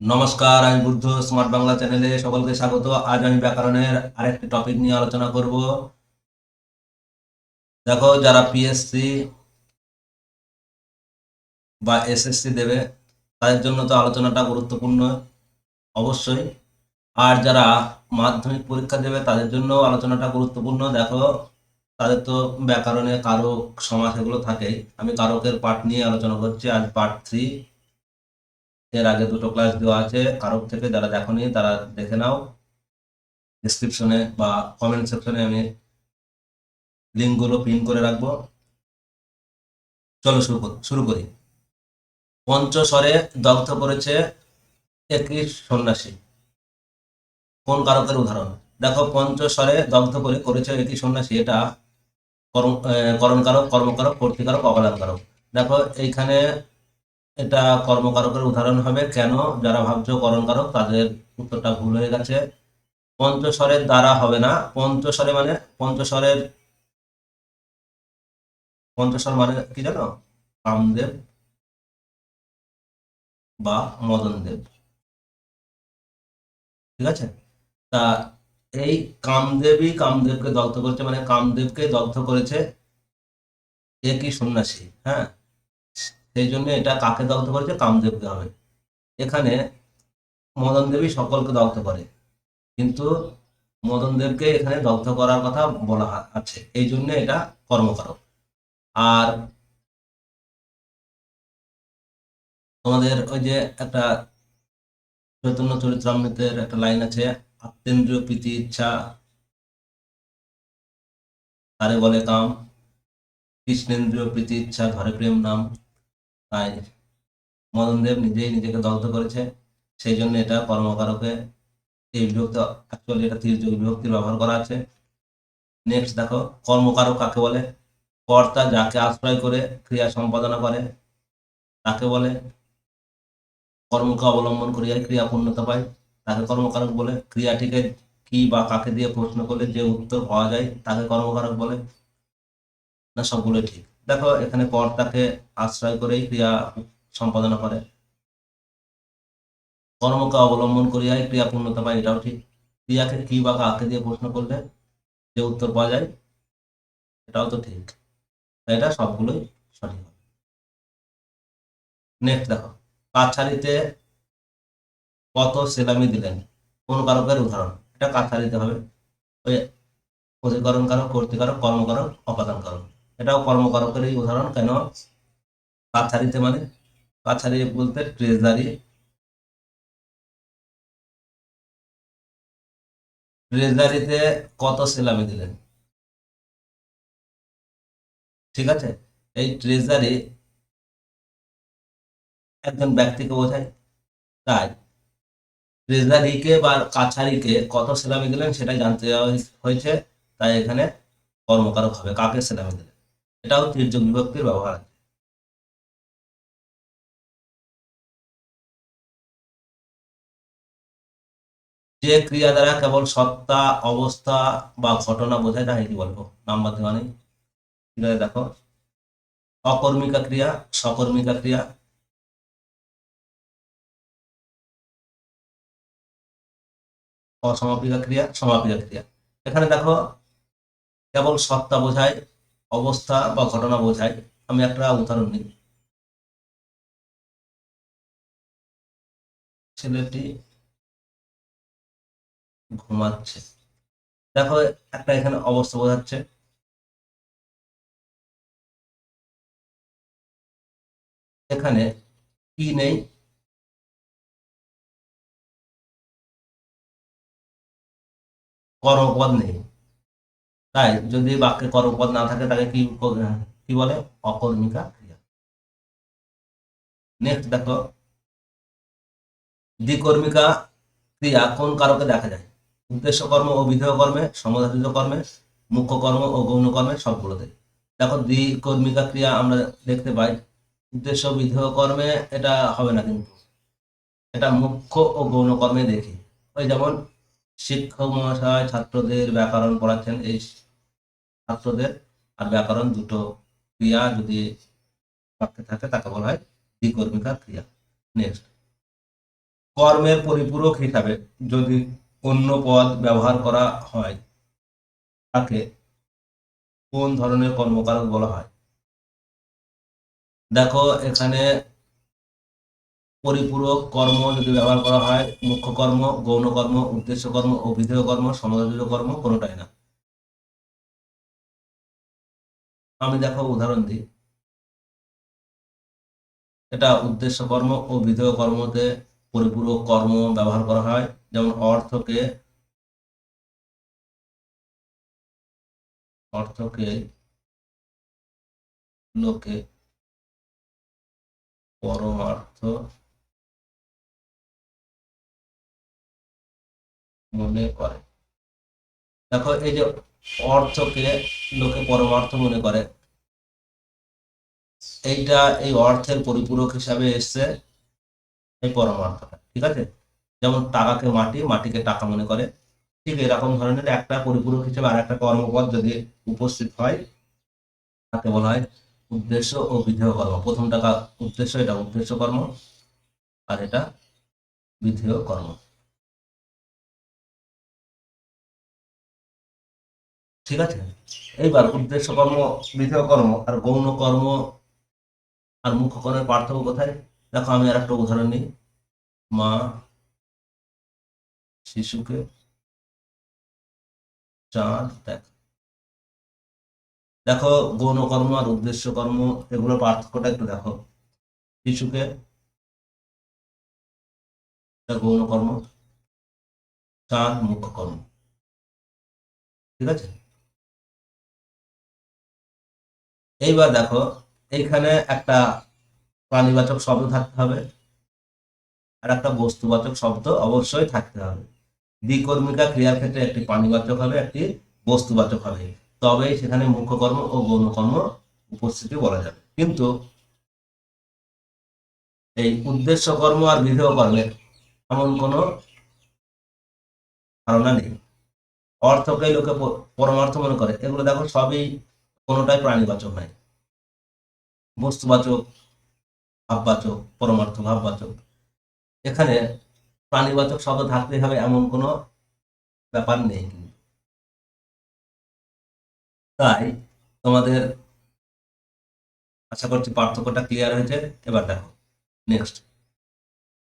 নমস্কার, আমি বুদ্ধ স্মার্ট বাংলা চ্যানেলে সকলকে স্বাগত। আজ আমি ব্যাকরণের আরেকটি টপিক নিয়ে আলোচনা করব। দেখো, যারা পিএসসি বা এসএসসি দেবে তাদের জন্য তো আলোচনাটা গুরুত্বপূর্ণ অবশ্যই। আর যারা মাধ্যমিক পরীক্ষা দেবে তাদের জন্য আলোচনাটা গুরুত্বপূর্ণ। দেখো, তাদের তো ব্যাকরণে কারক সমাস এগুলো থাকেই। আমি কারকের পার্ট নিয়ে আলোচনা করছি, আজ পার্ট 3। এর আগে দুটো ক্লাস দেওয়া আছে কারক থেকে, যারা দেখোনি তারা দেখে নাও। ডিসক্রিপশনে বা কমেন্ট সেকশনে আমি লিঙ্কগুলো পিন করে রাখবো। চলো শুরু করি। পঞ্চস্বরে দগ্ধ করেছে একই সন্ন্যাসী। কোন কারকের উদাহরণ? দেখো, পঞ্চস্বরে দগ্ধ করেছে একই সন্ন্যাসী, এটা করণ কারক, কর্মকারক, কর্তৃকারক, অবদান কারক। দেখো এইখানে এটা কর্মকারকের উদাহরণ হবে। কেন? যারা ভাবছো করণ কারক তাদের উত্তরটা ভুল হয়ে গেছে। পঞ্চস্বরের দ্বারা হবে না। পঞ্চস্বরে মানে পঞ্চস্বর মানে কি জানো? কামদেব বা মদনদেব। ঠিক আছে? তা এই কামদেবকে দগ্ধ করেছে, মানে কামদেবকে দগ্ধ করেছে একই সন্ন্যাসী। হ্যাঁ, সেই জন্য এটা কাকে দগ্ধ করেছে? কামদেবকে হবে। এখানে মদন দেবী সকলকে দগ্ধ করে, কিন্তু মদন দেবকে এখানে দগ্ধ করার কথা বলা আছে, এই জন্য এটা কর্মকারক। আর তোমাদের ওই যে একটা চৈতন্য চরিতামৃতের একটা লাইন আছে, আত্মেন্দ্রিয় প্রীতি ইচ্ছা তারে বলে কাম, কৃষ্ণেন্দ্রিয় প্রীতি ইচ্ছা ধরে প্রেম নাম। তাই মদনদেব নিজেই নিজেকে দগ্ধ করেছে, সেই জন্য এটা কর্মকারকে এই বিভক্তি, অ্যাকচুয়ালি এটা তির্যক বিভক্তির ব্যবহার করা আছে। নেক্সট দেখো, কর্মকারক কাকে বলে? কর্তা যাকে আশ্রয় করে ক্রিয়া সম্পাদনা করে তাকে বলে। কর্মকে অবলম্বন করিয়াই ক্রিয়া পূর্ণতা পায়, তাকে কর্মকারক বলে। ক্রিয়াটিকে কি বা কাকে দিয়ে প্রশ্ন করলে যে উত্তর পাওয়া যায় তাকে কর্মকারক বলে। না, সবগুলোই ঠিক। দেখো, এখানে কর্তাকে আশ্রয় করেই ক্রিয়া সম্পাদনা করে, কর্মকে অবলম্বন করিয়াই ক্রিয়া পূর্ণতা পায়, এটাও ঠিক। ক্রিয়াকে কি বা কাকে দিয়ে প্রশ্ন করলে যে উত্তর পাওয়া যায়, এটাও তো ঠিক। তাই এটা সবগুলোই সঠিক হবে। নেক্সট দেখো, কাছারিতে কত সেলামি দিলেন? কোন কারকের উদাহরণ? এটা কাছারিতে হবে। ওই অধিকরণ কারক, কর্তৃকারক, কর্মকারক, অপাদান কারক। এটাও কর্মকারকেরই উদাহরণ। কেন? কাছারিতে মানে, কাছারি বলতে ট্রেজারি। ট্রেজারিতে কত সেলামি দিলেন? ঠিক আছে, এই ট্রেজারি একজন ব্যক্তিকে বোঝায়। তাই ট্রেজারিকে বা কাছারিকে কত সেলামি দিলেন সেটাই জানতে দেওয়া হয়েছে। তাই এখানে কর্মকারক হবে, কাকে সেলামি দিলেন। এটাও তির্যক বিভক্তির ব্যবহার আছে। যে ক্রিয়া দ্বারা কেবল সত্তা, অবস্থা বা ঘটনা বোঝায় তাকে কি বলবো? নাম্বার দেওয়া নেই। ঠিক আছে, দেখো, অকর্মিকা ক্রিয়া, সকর্মিকা ক্রিয়া, অসমাপিকা ক্রিয়া, সমাপিকা ক্রিয়া। এখানে দেখো, কেবল সত্তা বোঝায়, অবস্থা বা ঘটনা বোঝায়। আমি একটা উদাহরণ নিই। ছেলেটি ঘুমাচ্ছে। দেখো, একটা এখানে অবস্থা বোঝাচ্ছে। এখানে কি নেই? কর্মপদ নেই। তাই যদি বাক্যে কর্মপদ না থাকে তাকে কি বলে? অকর্মিকা ক্রিয়া। নেক্সট দেখো, দ্বিকর্মিকা ক্রিয়া কোন কারকে দেখা যায়? উদ্দেশ্য কর্ম ও বিধেয় কর্মে, সমধাতুজ কর্মে, মুখ্য কর্ম ও গৌণ কর্মে, সবগুলোতে। দেখো, দ্বিকর্মিকা ক্রিয়া আমরা দেখতে পাই উদ্দেশ্য বিধেয় কর্মে, এটা হবে না কিন্তু, এটা মুখ্য ও গৌণ কর্মে দেখি। ওই যেমন শিক্ষক মহাশয় ছাত্রদের ব্যাকরণ পড়াচ্ছেন, এই ছাত্রদের আর ব্যাকরণ দুটো ক্রিয়া যদি বাক্যে থাকে তাকে বলা হয় দ্বিকর্মিকা ক্রিয়া। নেক্সট, কর্মের পরিপূরক হিসাবে যদি অন্য পদ ব্যবহার করা হয় তাকে কোন ধরনের কর্মকারক বলা হয়? দেখো এখানে পরিপূরক কর্ম যদি ব্যবহার করা হয়, মুখ্য কর্ম, গৌণ কর্ম, উদ্দেশ্য কর্ম, অভিধেয় কর্ম, সমাযোজিত কর্ম, কোনোটাই না। আমি দেখো উদাহরণ দিই। এটা উদ্দেশ্য কর্ম ও বিধেয় কর্মতে পরিপূরক কর্ম ব্যবহার করা হয়। যেমন অর্থকে লোকে পরমার্থ মনে করে। দেখো এই যে অর্থকে লোকে পরমার্থ মনে করে, এইটা এই অর্থের পরিপূরক হিসাবে এসছে এই পরমার্থটা, ঠিক আছে? যেমন টাকাকে মাটি, মাটিকে টাকা মনে করে, ঠিক এরকম ধরনের একটা পরিপূরক হিসেবে আর একটা কর্মপদ যদি উপস্থিত হয় তাকে বলা হয় উদ্দেশ্য ও বিধেয় কর্ম। প্রথমটা উদ্দেশ্য, এটা উদ্দেশ্য কর্ম, আর এটা বিধেয় কর্ম, ঠিক আছে? এইবার উদ্দেশ্য কর্ম, বিধেয় কর্ম আর গৌণ কর্ম আর মুখ্য কর্মের পার্থক্য কোথায়? দেখো আমি আর একটা উদাহরণ নিই। মা শিশুকে চাঁদ দেখ। দেখো গৌণ কর্ম আর উদ্দেশ্য কর্ম এগুলোর পার্থক্যটা একটু দেখো। শিশুকে গৌণ কর্ম, চাঁদ মুখ্য কর্ম, ঠিক আছে? এইবার দেখো এইখানে একটা প্রাণীবাচক শব্দ থাকতে হবে আর একটা বস্তুবাচক শব্দ অবশ্যই থাকতে হবে। দ্বিকর্মিকা ক্রিয়ার ক্ষেত্রে একটি প্রাণীবাচক হবে, একটি বস্তুবাচক হবে, তবেই সেখানে মুখ্য কর্ম ও গৌণ কর্ম উপস্থিতি বলা যাবে। কিন্তু এই উদ্দেশ্য কর্ম আর বিধেয় কর্মের এমন কোনো ধারণা নেই। অর্থকে লোকে পরমার্থ মনে করে, এগুলো দেখো সবই কোনোটাই প্রাণীবাচক নাই, বস্তুবাচক, ভাববাচক, পরমার্থ ভাববাচক। এখানে প্রাণীবাচক শব্দ থাকতেই হবে এমন কোনো ব্যাপার নেই। তাই তোমাদের আশা করছি পার্থক্যটা ক্লিয়ার হয়েছে। এবার দেখো নেক্সট,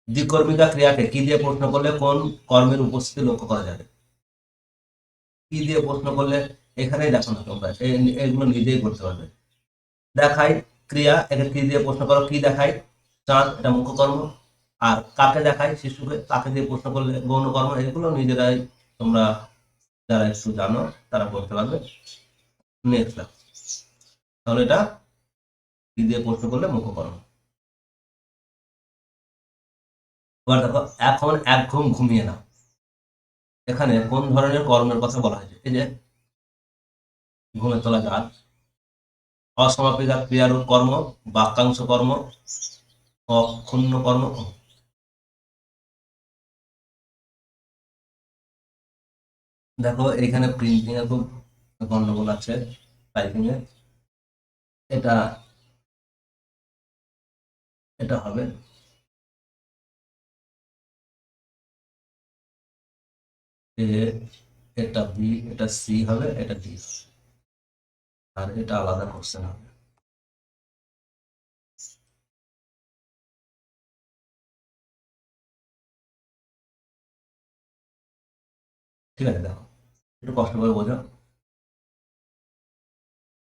দ্বিকর্মিকা ক্রিয়াকে কি দিয়ে প্রশ্ন করলে কোন কর্মের উপস্থিতি লক্ষ্য করা যাবে? কি দিয়ে প্রশ্ন করলে? এখানেই দেখো না তোমরা, এগুলো নিজেই করতে পারবে। দেখাই ক্রিয়া, একে কি দিয়ে প্রশ্ন করো, কি দেখাই? চাঁদ, এটা মুখ্য কর্ম। আর কাকে দেখাই? শিশুকে, কাকে দিয়ে প্রশ্ন করলে গৌণ কর্ম। এগুলো নিজেরাই তোমরা যারা একটু জানো তারা করতে পারবে। নেক্সট, তাহলে এটা কি দিয়ে প্রশ্ন করলে মুখ্য কর্ম। এবার দেখো, এখন এক ঘুম ঘুমিয়ে নাও, এখানে কোন ধরনের কর্মের কথা বলা হয়েছে? এই যে ঘুমে তোলা গাছ, অসমাপিকা ক্রিয়ারূপ কর্ম, বাক্যাংশ কর্ম, অক্ষুণ্ণ কর্ম। দেখো এখানে প্রিন্টিং এ খুব গন্ডগোল আছে, টাইপিং এ। এটা এটা হবে এ, এটা বি, এটা সি হবে, এটা ডি, আর এটা আলাদা কোশ্চেন হবে। ঠিক আছে, দেখো একটু কষ্ট করে বোঝো।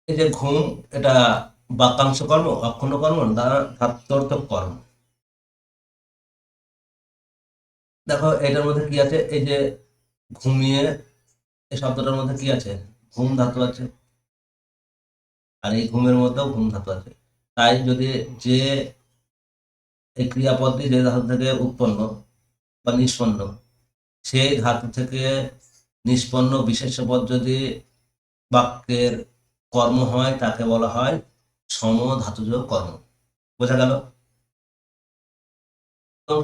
এই যে ঘুম, এটা বাক্যাংশ কর্ম, অক্ষুণ্ণ কর্ম, ধাত্মর্থক কর্ম। দেখো এটার মধ্যে কি আছে? এই যে ঘুমিয়ে, এই শব্দটার মধ্যে কি আছে? ঘুম ধাতু আছে, আর এই ঘুমের মধ্যেও ঘুম ধাতু আছে। তাই যদি যে এই ক্রিয়াপদটি যে ধাতু থেকে উৎপন্ন বা নিষ্পন্ন, সেই ধাতু থেকে নিষ্পন্ন বিশেষ্য পদ যদি বাক্যের কর্ম হয় তাকে বলা হয় সমধাতুজ কর্ম। বোঝা গেল?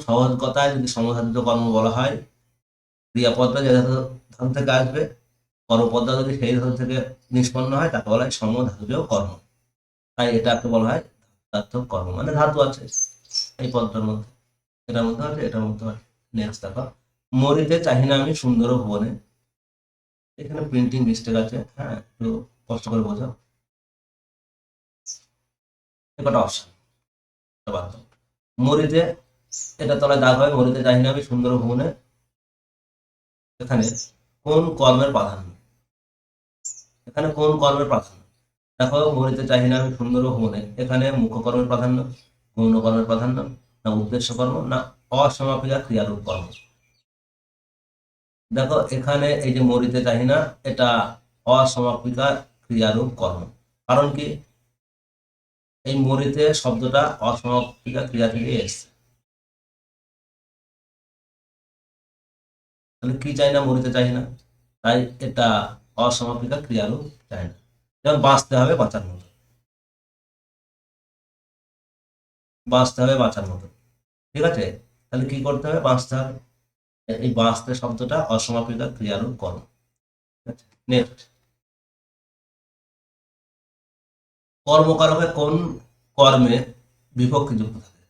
সহজ কথায় যদি সমধাতুজ কর্ম বলা হয়, ক্রিয়াপদটা যে ধাতু ধাতু থেকে আসবে, কর্মপদটা যদি সেই ধাতু থেকে নিষ্পন্ন হয় তাকে বলা হয় সমধাতুজ কর্ম। তাই এটাকে বলা হয় ধাতুক কর্ম, মানে ধাতু আছে এই পদটার মধ্যে, এটার মধ্যে আছে, এটার মধ্যে আছে। নেক্সট দেখো, মরিতে চাহি না আমি সুন্দর ভুবনে। এখানে প্রিন্টিং মিস্টেক আছে, হ্যাঁ একটু কষ্ট করে বোঝো। একটা অপশন বাদ দাও। মরিতে, এটা তলায় দাগ হয়, মরিতে চাহি না আমি সুন্দর ভুবনে। এখানে কোন কর্মের প্রাধান্য, এখানে কোন কর্মের প্রাধান্য? দেখো, মরিতে চাহি না আমি সুন্দর ভুবনে, এখানে মুখ্য কর্মের প্রাধান্য, গৌণ কর্মের প্রাধান্য, না উদ্দেশ্য কর্ম, না অসমাপিকা ক্রিয়ারূপ কর্ম? দেখো এখানে এই যে মরিতে চাহি না, এটা অসমাপিকা ক্রিয়ারূপ কর্ম। কারণ কি, এই মরিতে শব্দটা অসমাপিকা ক্রিয়া থেকে এসছে। তাহলে কি চাই না, মরিতে চাই না, তাই এটা অসমাপিকা ক্রিয়ারূপ চাই না। যেমন বাঁচতে হবে বাঁচার মতো, বাঁচতে হবে বাঁচার মতো, ঠিক আছে? তাহলে কি করতে হবে, বাঁচতে হবে। এই বাঁচতে শব্দটা অসমাপিকা ক্রিয়ারূপ কর্ম। নেক্সট, কর্মকারকে কোন কর্মে বিভক্তি যুক্ত থাকে?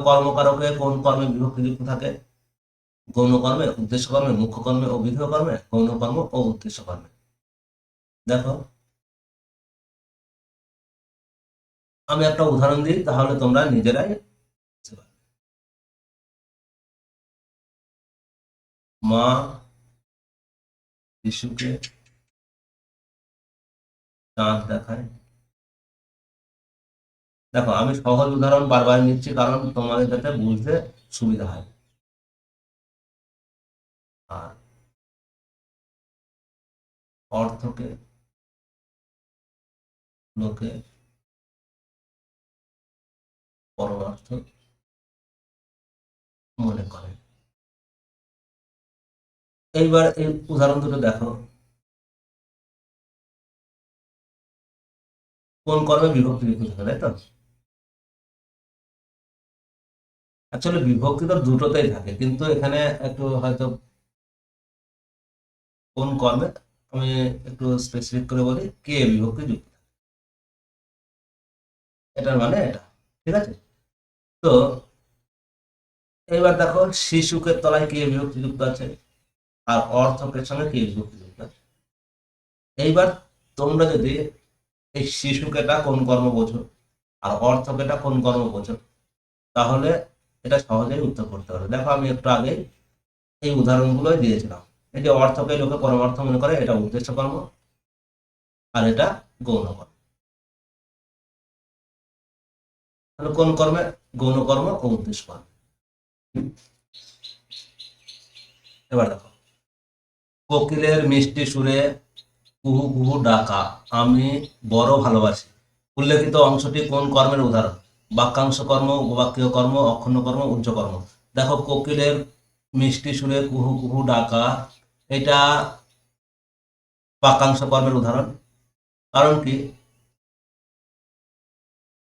কর্মকারকে কোন কর্মে বিভক্তি যুক্ত থাকে? গৌণ কর্মে, উদ্দেশ্য কর্মে, মুখ্য কর্মে ও বিধেয় কর্মে, গৌণ কর্ম ও উদ্দেশ্য কর্মে। দেখো আমি একটা উদাহরণ দিই, তাহলে তোমরা নিজেরাই বুঝতে পারবে। মা শিশুকে চাঁদ দেখায়। দেখো আমি সহজ উদাহরণ বারবার নিচ্ছি, কারণ তোমাদের যাতে বুঝতে সুবিধা হয়। আর অর্থকে লোকে পরমার্থ মনে করে। এইবার এই উদাহরণ দুটো দেখো, কোন কর্মে বিভক্তি যুক্ত থাকে, তাই তো? অ্যাকচুয়ালি বিভক্তি তো দুটোতেই থাকে, কিন্তু এখানে একটু হয়তো কোন কর্মে, আমি একটু স্পেসিফিক করে বলি, কে বিভক্তি যুক্ত থাকে, এটার মানে এটা, ঠিক আছে? তো এবার দেখো, শিশুকে তলায় কে বিভক্তি যুক্ত আছে, আর অর্থকের সঙ্গে কে বিভক্তি যুক্ত আছে। এইবার তোমরা যদি এই শিশুকেটা কোন কর্ম বোঝো আর অর্থকেটা কোন কর্ম বোঝো, তাহলে এটা সহজেই উত্তর করতে পারবে। দেখো আমি একটু আগে এই উদাহরণগুলোই দিয়েছিলাম। এই যে অর্থকে লোকে পরমার্থ মনে করে, এটা উদ্দেশ্য কর্ম, আর এটা গৌণ কর্ম। তাহলে কোন কর্মে, গৌণ কর্ম ও উদ্দেশ্য কর্ম। এবার দেখো, কোকিলের মিষ্টি সুরে কুহু কুহু ডাকা আমি বড় ভালোবাসি, উল্লেখিত অংশটি কোন কর্মের উদাহরণ? বাক্যাংশ কর্ম, উপবাক্যীয় কর্ম, অক্ষণ্য কর্ম, উচ্চ কর্ম। দেখো কোকিলের মিষ্টি সুরে কুহু কুহু ডাকা, এটা বাক্যাংশ কর্মের উদাহরণ। কারণ কি,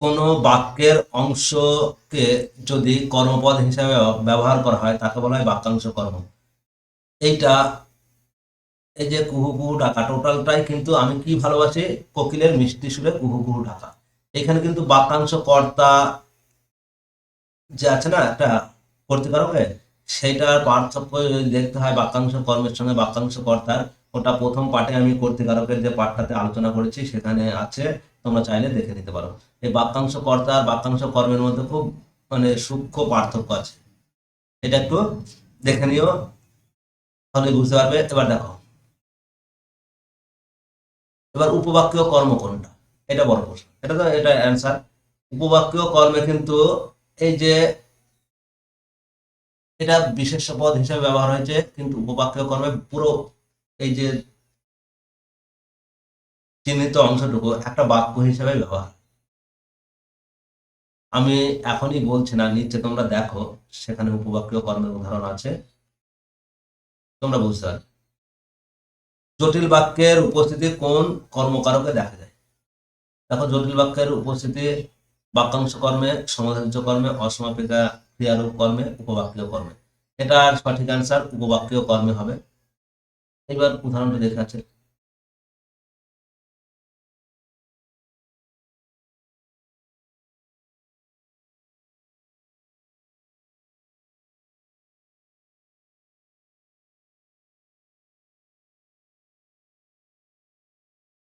কোনো বাক্যের অংশকে যদি কর্মপদ হিসাবে ব্যবহার করা হয়, তাকে বলা হয় বাক্যাংশ কর্ম। এইটা, এই যে কুহু কুহু ডাকা, টোটালটাই কিন্তু আমি কি ভালোবাসি, কোকিলের মিষ্টি সুরে কুহু কুহু ডাকা। এখানে কিন্তু বাক্যাংশ কর্তা যে আছে না একটা কর্তৃকারকে, সেইটার পার্থক্য যদি দেখতে হয় বাক্যাংশ কর্মের সঙ্গে বাক্যাংশ কর্তার, ওটা প্রথম পাঠে আমি কর্তৃকারকের যে পাঠটাতে আলোচনা করেছি সেখানে আছে, তোমরা চাইলে দেখে নিতে পারো। এই বাক্যাংশ কর্তা আর বাক্যাংশ কর্মের মধ্যে খুব মানে সূক্ষ্ম পার্থক্য আছে, এটা একটু দেখে নিও, তাহলে বুঝতে পারবে। এবার দেখো, এবার উপবাক্যীয় কর্ম কোনটা, এটা বড় প্রশ্ন, এটা তো এটা অ্যান্সার। উপবাক্যীয় কর্মে কিন্তু এই যে এটা বিশেষ্য পদ হিসেবে ব্যবহার হয়েছে, কিন্তু উপবাক্যীয় কর্মে পুরো এই যে চিহ্নিত অংশটুকু একটা বাক্য হিসেবে ব্যবহার। আমি এখনই বলছি না, নিচে তোমরা দেখো, সেখানে উপবাক্যীয় কর্মের উদাহরণ আছে, তোমরা বুঝতে পারবে। জটিল বাক্যের উপস্থিতি কোন কর্মকারকে দেখা যায়? দেখো জটিল বাক্যের উপস্থিতি বাক্যাংশ কর্মে, সমাধানজ কর্মে, অসমাপিকা ক্রিয়ারূপ কর্মে, উপবাক্যীয় কর্মে। এটার সঠিক অ্যান্সার উপবাক্যীয় কর্মে হবে। এবার উদাহরণটা দেখে আছে,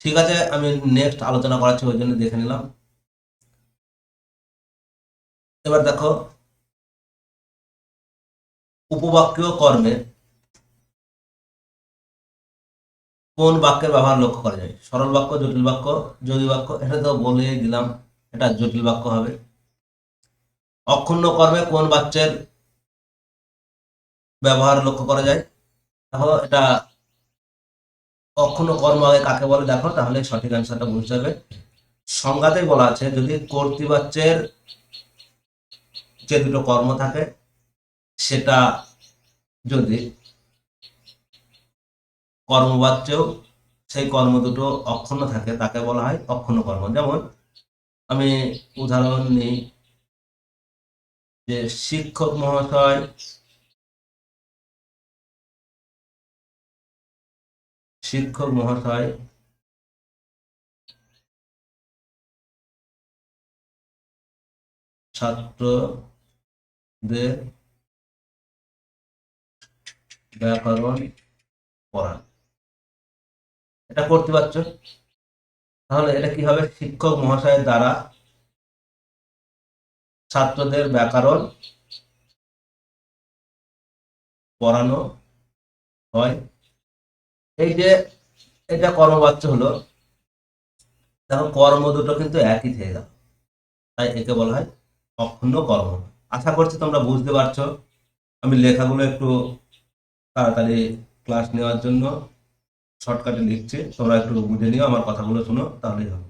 ঠিক আছে, আমি নেক্সট আলোচনা করাচ্ছি, ওই জন্য দেখে নিলাম। এবার দেখো, উপবাক্য কর্মে কোন বাক্যের ব্যবহার লক্ষ্য করা যায়? সরল বাক্য, জটিল বাক্য, যোগী বাক্য। এটা তো বলে দিলাম, এটা জটিল বাক্য হবে। অক্ষুণ্ণ কর্মে কোন বাচ্যের ব্যবহার লক্ষ্য করা যায়? দেখো, এটা অক্ষুণ্ণ কর্ম আগে কাকে বলে দেখো, তাহলে সঠিক অ্যান্সারটা বুঝতে হবে। সংজ্ঞাতেই বলা আছে, যদি কর্তৃবাচ্যের যে দুটো কর্ম থাকে, সেটা যদি কর্মবাচ্যেও সেই কর্ম দুটো অক্ষুণ্ণ থাকে, তাকে বলা হয় অক্ষুণ্ণ কর্ম। যেমন আমি উদাহরণ নিই, যে শিক্ষক মহাশয় শিক্ষক মহাশয় ছাত্রদের ব্যাকরণ পড়ান, এটা কর্তৃবাচ্য। তাহলে এটা কি হবে? শিক্ষক মহাশয়ের দ্বারা ছাত্রদের ব্যাকরণ পড়ানো হয়। এই যে এটা কর্মবাচ্য হলো, দেখো কর্ম দুটো কিন্তু একই থেকে গেল, তাই একে বলা হয় অক্ষুণ্ণ কর্ম। আশা করছি তোমরা বুঝতে পারছো। আমি লেখাগুলো একটু তাড়াতাড়ি ক্লাস নেওয়ার জন্য শর্টকাটে লিখছি, তোমরা একটু বুঝে নিও, আমার কথাগুলো শুনো, তাহলেই হবে।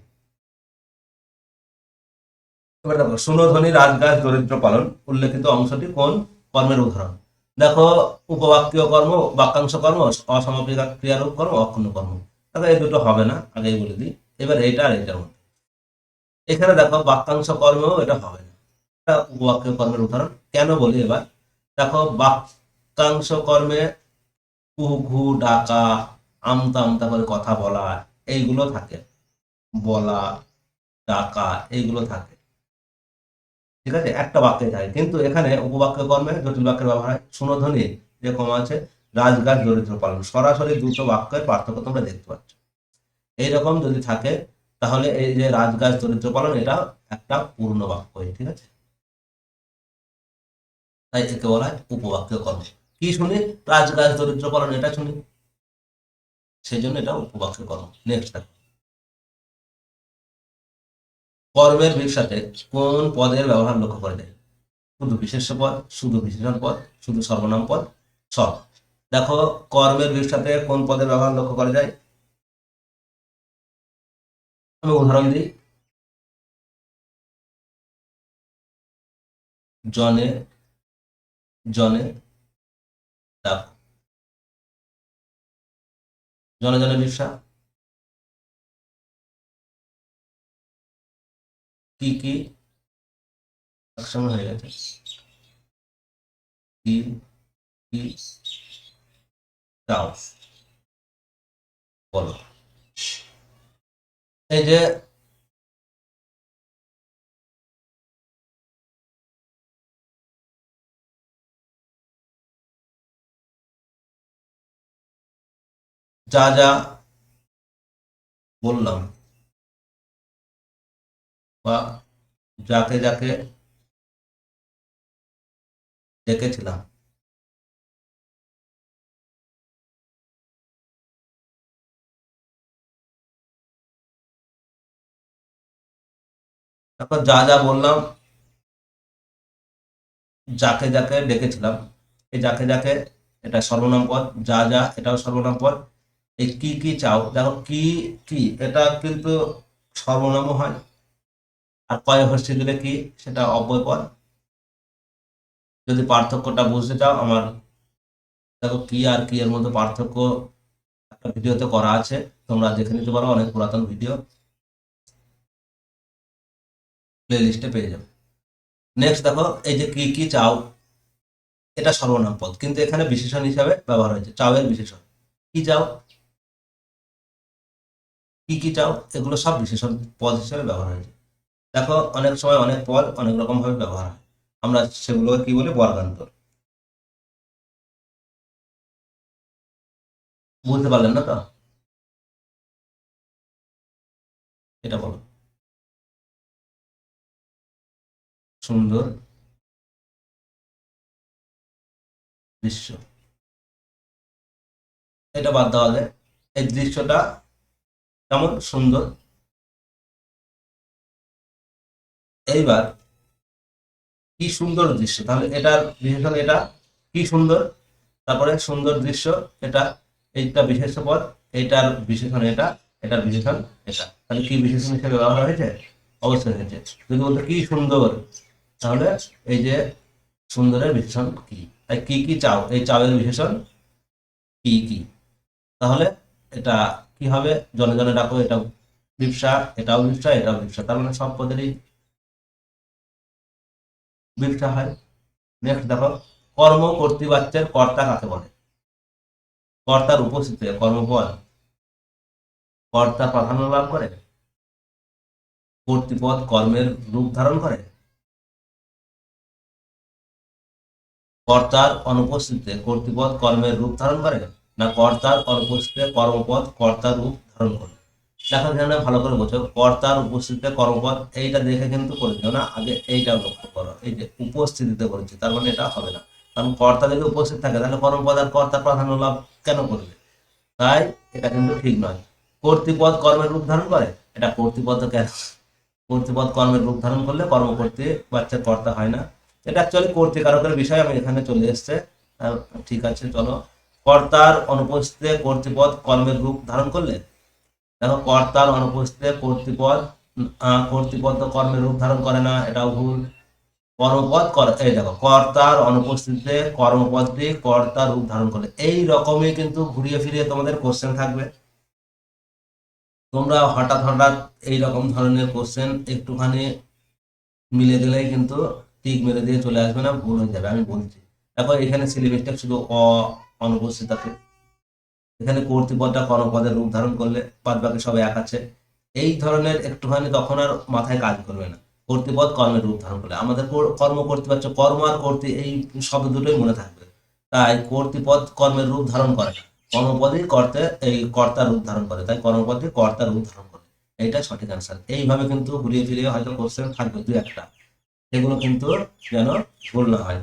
এবার দেখো, সুনোধ্বনি রাজগাছ দরিদ্র পালন উল্লেখিত অংশটি কোন কর্মের উদাহরণ? দেখো, উপবাক্য কর্ম, বাক্যাংশ কর্ম, অসমাপিকা ক্রিয়ারূপ কর্ম, অক্ষুণ্ণ কর্ম। দেখো, এই দুটো হবে না, আগেই বলে দিই। এবার এইটা আর এইটার মধ্যে, এখানে দেখো বাক্যাংশ কর্মেও এটা হবে না, এটা উপবাক্য কর্মের উদাহরণ। কেন বলি এবার, দেখো বাক্যাংশ কর্মে কু ঘু ডাকা, আমতা আমতা করে কথা বলা, এইগুলো থাকে, বলা, ডাকা, এইগুলো থাকে। ঠিক আছে, একটা বাক্যে থাকে। কিন্তু এখানে উপবাক্য কর্মে জটিল বাক্যের ব্যবহার হয়। সুনোধ্বনি যে কমা আছে, রাজগাছ দরিদ্র পালন, সরাসরি দুটো বাক্যের পার্থক্য তোমরা দেখতে পাচ্ছ। এইরকম যদি থাকে, তাহলে এই যে রাজগাছ দরিদ্র পালন, এটা একটা পূর্ণ বাক্য, ঠিক আছে। তাই একে বলা হয় উপবাক্য কর্ম। কি শুনি? রাজগাছ দরিদ্র পালন, এটা শুনি, সেই জন্য এটা উপবাক্য কর্ম। নেক্সট, কর্মের সাথে কোন পদের ব্যবহার লক্ষ্য করা যায়? শুধু বিশেষ্য পদ, শুধু বিশেষণ পদ, শুধু সর্বনাম পদ, সব। দেখো, কর্মের সাথে কোন পদের ব্যবহার লক্ষ্য করা যায়? আমি উদাহরণ দিই, জনে জনে ডাক, জনে জনে বিরসা, কি কি একসঙ্গে হয়ে গেছে, কি কি চাও, বলো। এই যে যা যা বললাম, বা যাকে যাকে ডেকেছিলাম, তারপর যা যা বললাম, যাকে যাকে ডেকেছিলাম, এই যাকে যাকে এটা সর্বনাম পদ, যা যা এটাও সর্বনাম পদ। এই কি কি চাও, দেখো কি কি এটা কিন্তু সর্বনামও হয়, আর কয় হস্যি দিলে কি, সেটা অব্যয় পদ। যদি পার্থক্যটা বুঝতে চাও, আমার দেখো কি আর কি এর মধ্যে পার্থক্য একটা ভিডিওতে করা আছে, তোমরা দেখে নিতে পারো, অনেক পুরাতন ভিডিও, প্লে লিস্টে পেয়ে যাবে। নেক্সট দেখো, এই যে কি কি চাও, এটা সর্বনাম পদ, কিন্তু এখানে বিশেষণ হিসাবে ব্যবহার হয়েছে, চাও এর বিশেষণ। কি চাও, কি কি চাও, এগুলো সব বিশেষণ পদ হিসেবে ব্যবহার হয়েছে। দেখো, অনেক সময় অনেক পদ অনেক রকম ভাবে ব্যবহার হয়, আমরা সেগুলোকে কি বলি? বর্গান্তর। বুঝতে পারলেন না তো? এটা বলো। সুন্দর দৃশ্য, এটা বাদ দেওয়া যায়। এই দৃশ্যটা কেমন সুন্দর। এইবার কি সুন্দর দৃশ্য, তাহলে এটার বিশেষণ এটা, কি সুন্দর, তারপরে সুন্দর দৃশ্য এটা, এইটা বিশেষ্য পদ, এইটার বিশেষণ এটা, এটার বিশেষণ এটা, তাহলে কি বিশেষণ হিসেবে ব্যবহার হয়েছে? অবশ্যই হয়েছে। যদি বলতো কি সুন্দর, তাহলে এই যে সুন্দরের বিশেষণ কি, তাই কি কি চাও, এই চাওয়ের বিশেষণ কি কি, তাহলে এটা কি হবে? জনে জনে ডাকো, এটা বিপসা, এটাও বিপসা, এটাও বিপসা, তার মানে সব পদেরই বিপসা হয়। নেক্সট দেখো, কর্ম কর্তৃবাচ্যের কর্তা কাকে বলে? কর্তার উপস্থিতিতে কর্মপদ কর্তা প্রাধান্য লাভ করে, কর্তৃপদ কর্মের রূপ ধারণ করে, কর্তার অনুপস্থিতিতে কর্তৃপদ কর্মের রূপ ধারণ করে, না কর্তার অনুপস্থিতিতে কর্মপদ কর্তার রূপ ধারণ করে। দেখো এখানে ভালো করে বোঝো, কর্তার উপস্থিতিতে কর্মপদ, এইটা দেখে কিন্তু করে দিও না, আগে এইটা লক্ষ্য করো, এই যে উপস্থিতিতে করেছে, তার মানে এটা হবে না, কারণ কর্তা যদি উপস্থিত থাকে তাহলে কর্মপদ আর কর্তার প্রাধান্য লাভ কেন করবে? তাই এটা কিন্তু ঠিক নয়। কর্তৃপদ কর্মের রূপ ধারণ করে, এটা কর্তৃপদ কেন, কর্তৃপদ কর্মের রূপ ধারণ করলে কর্মকর্তৃ বাচ্চার কর্তা হয় না। এটা অ্যাকচুয়ালি কর্তৃকারকের বিষয়, আমি এখানে চলে এসছে। ঠিক আছে চলো, কর্তার অনুপস্থিতিতে কর্তৃপদ কর্মের রূপ ধারণ করলে, দেখো কর্তার অনুপস্থিতিতে কর্তৃপদ, কর্তৃপদ তো কর্মের রূপ ধারণ করে না, এটাও ভুল। কর্মপদ এই দেখো, কর্তার অনুপস্থিতিতে কর্মপদটি কর্তার রূপ ধারণ করে, এই রকমই কিন্তু ঘুরিয়ে ফিরিয়ে তোমাদের কোশ্চেন থাকবে। তোমরা হঠাৎ হঠাৎ এইরকম ধরনের কোশ্চেন একটুখানি মিলে গেলেই কিন্তু টিক মেরে দিয়ে চলে আসবে না, ভুল হয়ে যাবে, আমি বলছি। দেখো এখানে সিলেবাসটা শুধু অনুপস্থিত আছে, এখানে কর্তৃপদটা কর্মপদের রূপ ধারণ করলে, বাদ বাকি সব এক আছে। এই ধরনের একটুখানি তখন আর মাথায় কাজ করবে না, কর্তৃপদ কর্মের রূপ ধারণ করলে আমাদের কর্ম কর্তৃপক্ষ, কর্ম আর কর্তৃ এই শব্দ দুটোই মনে থাকবে। তাই কর্তৃপদ কর্মের রূপ ধারণ করে না, কর্মপদই এই কর্তার রূপ ধারণ করে, তাই কর্মপদই কর্তার রূপ ধারণ করে, এইটা সঠিক অ্যান্সার। এইভাবে কিন্তু ঘুরিয়ে ফিরিয়ে হয়তো কোশ্চেন থাকবে দু একটা, এগুলো কিন্তু যেন ভুল না হয়।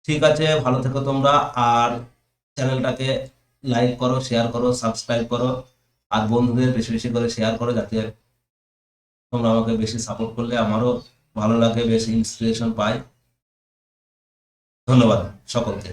ঠিক আছে, ভালো থেকো তোমরা, আর চ্যানেলটাকে লাইক করো, শেয়ার করো, সাবস্ক্রাইব করো, আর বন্ধুদের বেশি বেশি করে শেয়ার করো, যাতে তোমরা আমাকে বেশি সাপোর্ট করলে আমারও ভালো লাগে, বেশি ইন্সপিরেশন পাই। ধন্যবাদ সকলকে।